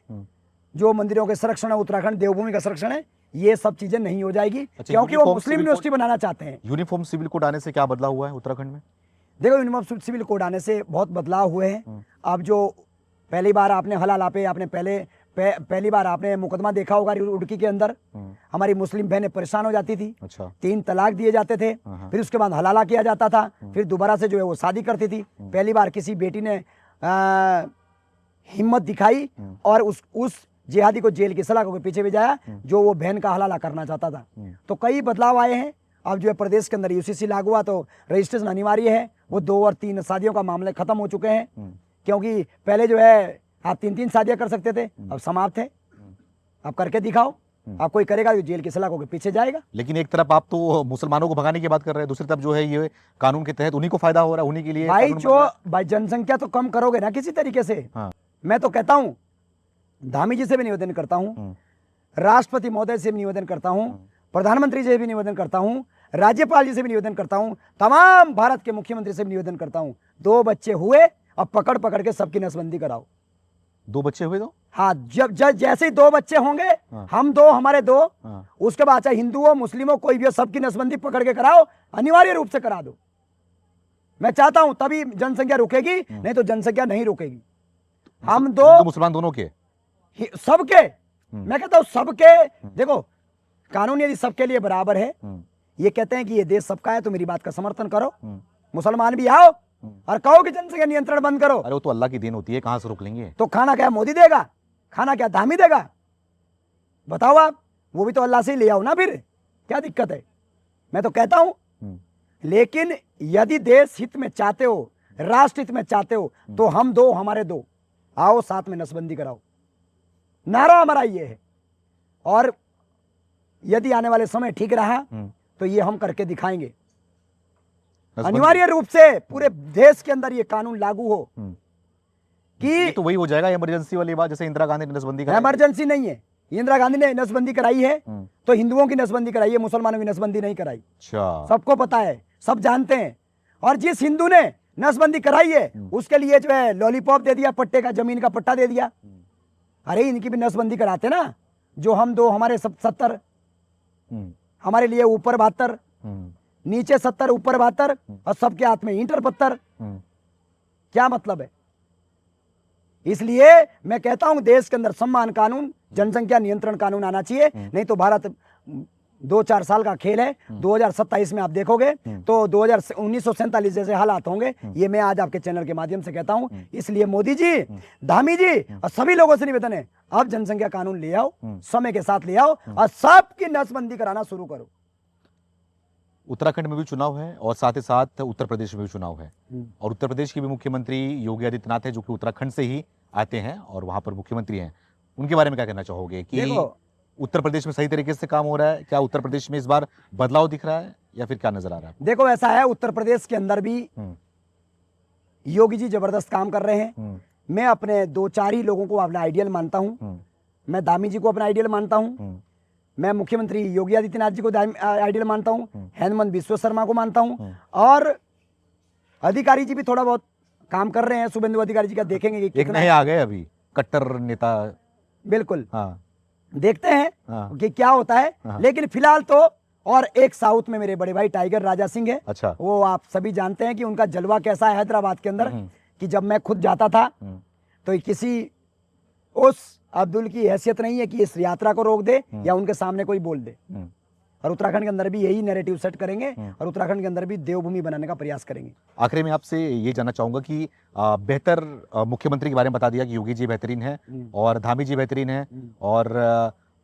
जो मंदिरों के संरक्षण है, उत्तराखंड देवभूमि का संरक्षण है, ये सब चीजें नहीं हो जाएगी। क्योंकि वो मुस्लिम यूनिवर्सिटी बनाना चाहते हैं। यूनिफॉर्म सिविल कोड आने से क्या बदलाव हुआ है उत्तराखंड में? देखो, यूनिफॉर्म सिविल कोड आने से बहुत बदलाव हुए हैं। अब जो पहली बार आपने हलाला पे आपने पहली बार आपने मुकदमा देखा होगा रुड़की के अंदर, हमारी मुस्लिम बहनें परेशान हो जाती थी। अच्छा। 3 तलाक दिए जाते थे, फिर उसके बाद हलाला किया जाता था, फिर दोबारा से जो है वो शादी करती थी। पहली बार किसी बेटी ने हिम्मत दिखाई और उस जिहादी को जेल की सलाखों के पीछे भेजाया जो वो बहन का हलाला करना चाहता था। तो कई बदलाव आए हैं। अब जो है प्रदेश के अंदर यूसीसी लागू हुआ तो रजिस्ट्रेशन अनिवार्य है। वो 2 और 3 शादियों का मामले खत्म हो चुके हैं, क्योंकि पहले जो है आप 3-3 शादियां कर सकते थे, अब समाप्त है। आप करके दिखाओ, आप कोई करेगा तो जेल की सलाखों के पीछे जाएगा। लेकिन एक तरफ आप तो मुसलमानों को भगाने की बात कर रहे हैं, दूसरी तरफ जो है ये कानून के तहत उन्हीं को फायदा हो रहा है, उन्हीं के लिए भाई जनसंख्या तो कम करोगे ना किसी तरीके से। हाँ। मैं तो कहता हूं, धामी जी से भी निवेदन करता हूं, राष्ट्रपति महोदय से भी निवेदन करता हूं, प्रधानमंत्री से भी निवेदन करता हूं, राज्यपाल जी से भी निवेदन करता हूं, तमाम भारत के मुख्यमंत्री से भी निवेदन करता हूं, 2 बच्चे हुए अब पकड़ पकड़ के सबकी नसबंदी कराओ। 2 बच्चे हुए तो? हाँ, जब जैसे ही 2 बच्चे होंगे, हाँ। हम 2 हमारे 2, हाँ। उसके बाद चाहे हिंदू हो मुस्लिम हो कोई भी हो, सबकी नसबंदी पकड़ के कराओ, अनिवार्य रूप से करा दो। मैं चाहता हूं तभी जनसंख्या रुकेगी, नहीं तो जनसंख्या नहीं रुकेगी। हम 2 मुसलमान दोनों के, सबके, मैं कहता हूं सबके। देखो, कानून यदि सबके लिए बराबर है, ये कहते हैं कि ये देश सबका है, तो मेरी बात का समर्थन करो, मुसलमान भी आओ और कहो कि जनसंख्या नियंत्रण बंद करो। अरे वो तो अल्लाह की देन होती है, कहां से रोक लेंगे? तो खाना क्या मोदी देगा? खाना क्या धामी देगा? बताओ आप, वो भी तो अल्लाह से ही ले आओ ना, फिर क्या दिक्कत है? मैं तो कहता हूं, लेकिन यदि देश हित में चाहते हो, राष्ट्र हित में चाहते हो, तो हम 2 हमारे 2 आओ, साथ में नसबंदी कराओ। नारा हमारा ये है। और यदि आने वाले समय ठीक रहा तो ये हम करके दिखाएंगे। अनिवार्य रूप से पूरे देश के अंदर ये कानून लागू हो कि तो वही हो जाएगा इमरजेंसी वाली बात, जैसे इंदिरा गांधी ने नसबंदी कराई। इमरजेंसी नहीं है, इंदिरा गांधी ने नसबंदी कराई है तो हिंदुओं की नसबंदी कराई है, मुसलमानों की नसबंदी नहीं कराई। अच्छा, सबको पता है, सब जानते हैं। और जिस हिंदू ने नसबंदी कराई है उसके लिए जो है लॉलीपॉप दे दिया, पट्टे का, जमीन का पट्टा दे दिया। अरे इनकी भी नसबंदी कराते ना, जो हम 2 हमारे 70, हमारे लिए ऊपर 72, नीचे 70 ऊपर 72 और सबके हाथ में ईंटर पत्थर। क्या मतलब है? इसलिए मैं कहता हूं देश के अंदर सम्मान कानून, जनसंख्या नियंत्रण कानून आना चाहिए, नहीं तो भारत 2-4 साल का खेल है। 2027 में आप देखोगे तो 1947 जैसे हालात होंगे। ये मैं आज आपके चैनल के माध्यम से कहता हूं। इसलिए मोदी जी, धामी जी और सभी लोगों से निवेदन है, अब जनसंख्या कानून ले आओ, समय के साथ ले आओ और सबकी नसबंदी कराना शुरू करो। उत्तराखंड में भी चुनाव है और साथ ही साथ उत्तर प्रदेश में भी चुनाव है, और उत्तर प्रदेश के भी मुख्यमंत्री योगी आदित्यनाथ है, जो कि उत्तराखंड से ही आते हैं और वहां पर मुख्यमंत्री हैं। उनके बारे में क्या कहना चाहोगे कि उत्तर प्रदेश में सही तरीके से काम हो रहा है? क्या उत्तर प्रदेश में इस बार बदलाव दिख रहा है या फिर क्या नजर आ रहा है? देखो, ऐसा है, उत्तर प्रदेश के अंदर भी योगी जी जबरदस्त काम कर रहे हैं। मैं अपने 2-4 ही लोगों को अपना आइडियल मानता हूँ। मैं धामी जी को अपना आइडियल मानता हूँ। मैं मुख्यमंत्री योगी आदित्यनाथ जी को आइडियल मानता हूँ। हेमंत बिस्वा शर्मा को मानता हूँ। और अधिकारी जी भी थोड़ा बहुत काम कर रहे हैं। शुभेंदु अधिकारी जी का देखेंगे कि एक नए आ गए अभी कट्टर नेता। बिल्कुल, हाँ, देखते हैं कि क्या होता है। लेकिन फिलहाल तो, और एक साउथ में मेरे बड़े भाई टाइगर राजा सिंह है। अच्छा, वो आप सभी जानते हैं कि उनका जलवा कैसा है हैदराबाद के अंदर, कि जब मैं खुद जाता था तो किसी उस अब्दुल की हैसियत नहीं है कि इस यात्रा को रोक दे या उनके सामने कोई बोल दे। और उत्तराखंड के अंदर भी यही नैरेटिव सेट करेंगे और उत्तराखंड के अंदर भी देवभूमि बनाने का प्रयास करेंगे। आखिरी में आपसे ये जानना चाहूंगा कि बेहतर मुख्यमंत्री के बारे में बता दिया कि योगी जी बेहतरीन है और धामी जी बेहतरीन है और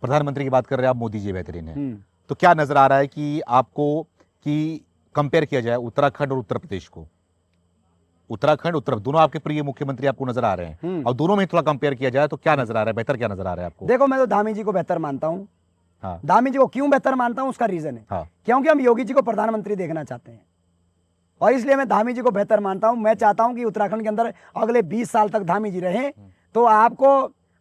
प्रधानमंत्री की बात कर रहे हैं आप, मोदी जी बेहतरीन है। तो क्या नजर आ रहा है कि आपको कि कंपेयर किया जाए उत्तराखंड और उत्तर प्रदेश को? उत्तराखंड उत्तर दोनों आपके प्रिय मुख्यमंत्री आपको नजर आ रहे हैं और दोनों में थोड़ा कंपेयर किया जाए तो क्या नजर आ रहा है, बेहतर क्या नजर आ रहा है आपको? देखो, मैं तो धामी जी को बेहतर मानता हूँ। हाँ। धामी जी को क्यों बेहतर मानता हूँ उसका रीजन है। हाँ। क्योंकि हम योगी जी को प्रधानमंत्री देखना चाहते हैं और इसलिए मैं धामी जी को बेहतर मानता हूँ। मैं चाहता हूँ कि उत्तराखंड के अंदर अगले 20 साल तक धामी जी रहें तो आपको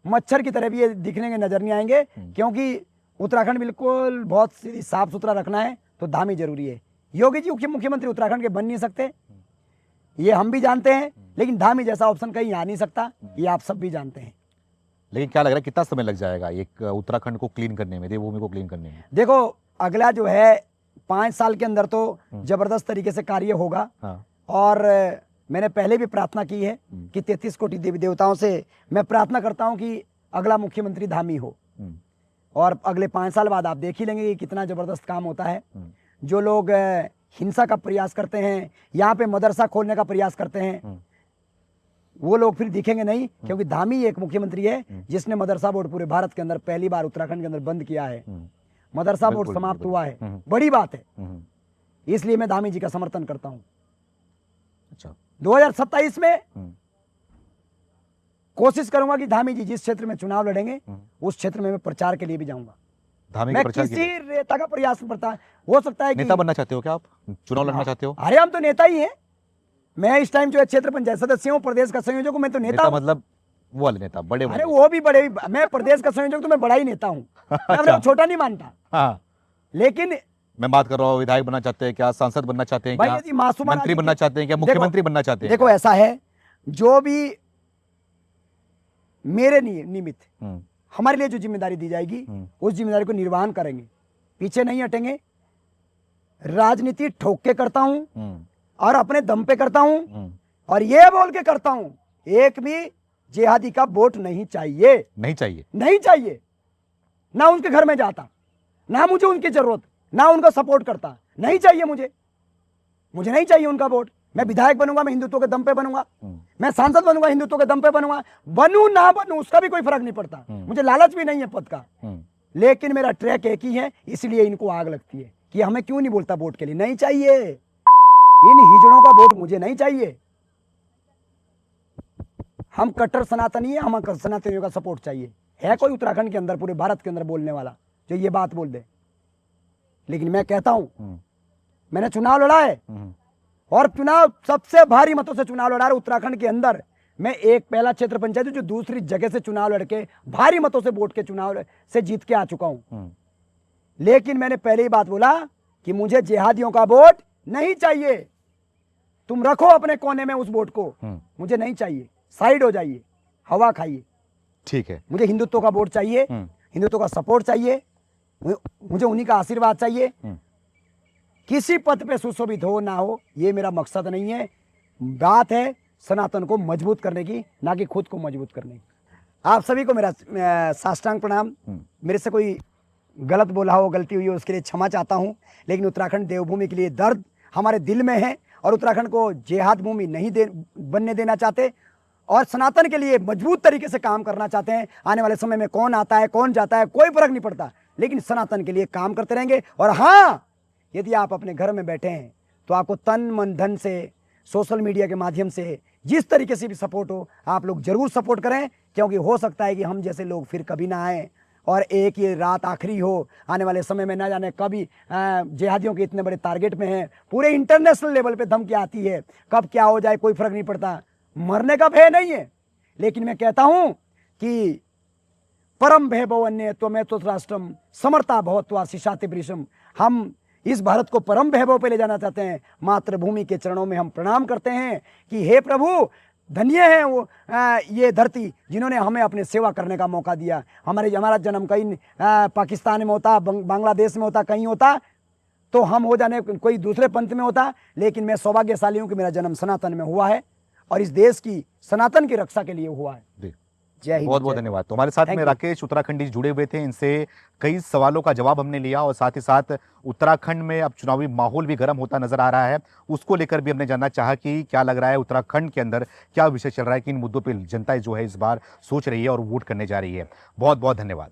मच्छर की तरह भी ये दिखने के नजर नहीं आएंगे, क्योंकि उत्तराखंड बिल्कुल बहुत साफ सुथरा रखना है तो धामी जरूरी है। योगी जी मुख्यमंत्री उत्तराखंड के बन नहीं सकते, ये हम भी जानते हैं, लेकिन धामी जैसा ऑप्शन कहीं आ नहीं सकता, ये आप सब भी जानते हैं। लेकिन क्या लग रहा है कितना समय लग जाएगा एक उत्तराखंड को क्लीन करने में, देवभूमि को क्लीन करने में? देखो, अगला जो है 5 साल के अंदर तो जबरदस्त तरीके से कार्य होगा। और मैंने पहले भी प्रार्थना की है कि 33 कोटि देवी देवताओं से मैं प्रार्थना करता हूं कि अगला मुख्यमंत्री धामी हो। और अगले 5 साल बाद आप देख ही लेंगे कि कितना जबरदस्त काम होता है। जो लोग हिंसा का प्रयास करते हैं, यहाँ पे मदरसा खोलने का प्रयास करते हैं, वो लोग फिर दिखेंगे नहीं, क्योंकि धामी एक मुख्यमंत्री है जिसने मदरसा बोर्ड पूरे भारत के अंदर पहली बार उत्तराखंड के अंदर बंद किया है। मदरसा बोर्ड समाप्त हुआ है, बड़ी बात है। इसलिए मैं धामी जी का समर्थन करता हूं। अच्छा, 2027 में कोशिश करूंगा कि धामी जी जिस क्षेत्र में चुनाव लड़ेंगे उस क्षेत्र में मैं प्रचार के लिए भी जाऊंगा। धामी मैं के प्रचार किसी नेता का प्रयास करता, हो सकता है कि नेता बनना चाहते हो क्या आप? चुनाव लड़ना चाहते हो? अरे हम तो नेता ही हैं। मैं इस टाइम जो है क्षेत्र पंचायत सदस्य हूँ, प्रदेश का संयोजक हूँ, मैं तो नेता हूं। मतलब वो वाले नेता बड़े? अरे वो भी बड़े, मैं प्रदेश का संयोजक तो मैं बड़ा ही नेता हूँ। मैं अपने को छोटा नहीं मानता। हाँ। लेकिन मैं बात कर रहा हूँ, विधायक बनना चाहते हैं क्या, सांसद बनना चाहते हैं क्या, मंत्री बनना चाहते हैं क्या, मुख्यमंत्री बनना चाहते हैं? देखो ऐसा है, जो भी मेरे निमित्त हमारे लिए जो जिम्मेदारी दी जाएगी उस जिम्मेदारी को निर्वहन करेंगे, पीछे नहीं हटेंगे। राजनीति ठोक के करता हूं और अपने दम पे करता हूं और ये बोल के करता हूं, एक भी जिहादी का वोट नहीं चाहिए। नहीं चाहिए, नहीं चाहिए। ना उनके घर में जाता, ना मुझे उनकी जरूरत, ना उनका सपोर्ट करता, नहीं चाहिए मुझे नहीं चाहिए उनका वोट। मैं विधायक बनूंगा, मैं हिंदुत्व के दम पे बनूंगा। मैं सांसद बनूंगा, हिंदुत्व के दम पे बनूंगा। बनूं ना बनूं उसका भी कोई फर्क नहीं पड़ता, मुझे लालच भी नहीं है पद का। लेकिन मेरा ट्रैक एक ही है, इसलिए इनको आग लगती है कि हमें क्यों नहीं बोलता वोट के लिए। नहीं चाहिए, इन हिजड़ों का वोट मुझे नहीं चाहिए। हम कट्टर सनातनी है, हम सनातनियों का सपोर्ट चाहिए। है कोई उत्तराखंड के अंदर, पूरे भारत के अंदर बोलने वाला जो ये बात बोल दे? लेकिन मैं कहता हूं, मैंने चुनाव लड़ा है और चुनाव सबसे भारी मतों से चुनाव लड़ा है उत्तराखंड के अंदर। मैं एक पहला क्षेत्र पंचायत जो दूसरी जगह से चुनाव लड़के भारी मतों से वोट के चुनाव से जीत के आ चुका हूं। लेकिन मैंने पहले ही बात बोला कि मुझे जिहादियों का वोट नहीं चाहिए। तुम रखो अपने कोने में उस वोट को, मुझे नहीं चाहिए। साइड हो जाइए, हवा खाइए। ठीक है, मुझे हिंदुत्व का वोट चाहिए, हिंदुत्व का सपोर्ट चाहिए, मुझे उन्हीं का आशीर्वाद चाहिए। किसी पद पे सुशोभित हो ना हो ये मेरा मकसद नहीं है। बात है सनातन को मजबूत करने की, ना कि खुद को मजबूत करने की। आप सभी को मेरा साष्टांग प्रणाम। मेरे से कोई गलत बोला हो, गलती हुई हो, उसके लिए क्षमा चाहता हूं। लेकिन उत्तराखंड देवभूमि के लिए दर्द हमारे दिल में है और उत्तराखंड को जिहाद भूमि नहीं बनने देना चाहते और सनातन के लिए मजबूत तरीके से काम करना चाहते हैं। आने वाले समय में कौन आता है कौन जाता है कोई फर्क नहीं पड़ता, लेकिन सनातन के लिए काम करते रहेंगे। और हाँ, यदि आप अपने घर में बैठे हैं तो आपको तन मन धन से, सोशल मीडिया के माध्यम से, जिस तरीके से भी सपोर्ट हो, आप लोग जरूर सपोर्ट करें, क्योंकि हो सकता है कि हम जैसे लोग फिर कभी ना आए और एक ये रात आखिरी हो। आने वाले समय में ना जाने कभी जिहादियों के इतने बड़े टारगेट में हैं, पूरे इंटरनेशनल लेवल पे धमकी आती है, कब क्या हो जाए कोई फर्क नहीं पड़ता। मरने का भय नहीं है, लेकिन मैं कहता हूं कि परम भैभव अन्य त्वमेव राष्ट्रम समर्था भवत्वा शिशाति वृषम। हम इस भारत को परम वैभव पे ले जाना चाहते हैं। मातृभूमि के चरणों में हम प्रणाम करते हैं कि हे प्रभु, धन्य है वो ये धरती जिन्होंने हमें अपने सेवा करने का मौका दिया। हमारा जन्म कहीं पाकिस्तान में होता, बांग्लादेश में होता, कहीं होता तो हम हो जाने कोई दूसरे पंथ में होता, लेकिन मैं सौभाग्यशाली हूं कि मेरा जन्म सनातन में हुआ है और इस देश की सनातन की रक्षा के लिए हुआ है। जय हिंद। बहुत बहुत धन्यवाद। तो हमारे साथ में राकेश उत्तराखंडी जुड़े हुए थे, इनसे कई सवालों का जवाब हमने लिया और साथ ही साथ उत्तराखंड में अब चुनावी माहौल भी गर्म होता नजर आ रहा है, उसको लेकर भी हमने जानना चाहा कि क्या लग रहा है उत्तराखंड के अंदर क्या विषय चल रहा है, किन मुद्दों पर जनता जो है इस बार सोच रही है और वोट करने जा रही है। बहुत बहुत धन्यवाद।